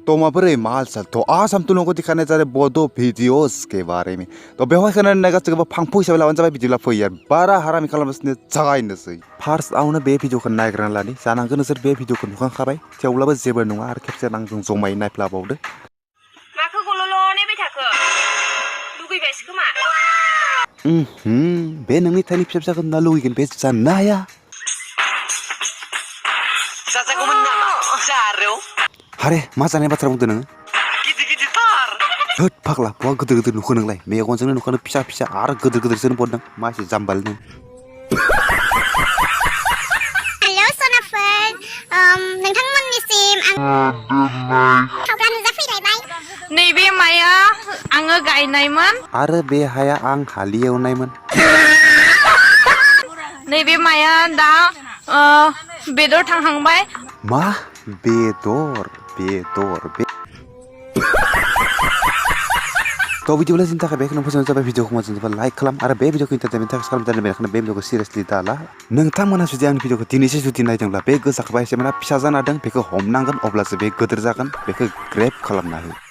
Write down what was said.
तो माबोरै माल साल तो आज हम तुम लोगों को दिखाने जा रहे बोडो वीडियोस के बारे में तो बेवहाय खोनानो नागिरदों फांफु हिसाबै लाबानो जाबाय बिदिब्ला फै यार बारा हारामि खालामगासिनो जागायनोसै फार्स्ट आवनो बे भिडियोखौ नायग्रोना लानि जानांगौ नोंसोर बे भिडियोखौ नुखांखाबाय थेवब्लाबो जेबो नङा आरो खेबसे आंजों जमायै नायफ्लाबावदो माखौ गल'ल' नायबाय थाखो लुगैबायसो खोमा बे नोंनि थाइनि फिसा फिसाखौ ना लुगैगोन बे जानो हाया जाजागौमोन नामा जारौ हारे मा जानाय बाथ्रा बुंदों नोङो गिदिर गिदिर थार होद फाग्ला बहा गिदिर गिदिर नुखो नोंलाय मेगनजोंनो नुखानो फिसा फिसा आरो गिदिर गिदिरसो नुबावदों मा एसे जाम्बाल नों हेलौ सोनाफोर नोंथांमोननिसिम आं खावग्रा नुजाफैलायबाय नैबे माया आङो गायनायमोन आरो बे हाया आं हालेवनायमोन नैबे माया दा बेदर थांहांबाय मा bedor तो बिदिब्ला जोंनि थाखाय बेखौनो फोजोबनाय जाबाय भिडियोखौ मोजां मोनोबा लाइक खालाम आरो बे भिडियोखौ इन्टारटेनमेन्ट थाखाय खालामदों बेनिखायनो बे भिडियोखौ सिरियासलि दाला नोंथांमोना जुदि आंनि भिडियोखौ दिनैसो जुदि नायदोंब्ला बे गोजाखौबा एसे माना फिसा जाना दं बेखौ हमनांगोन अब्लासो बे गिदिर जागोन बेखौ ग्रेब खालामना हो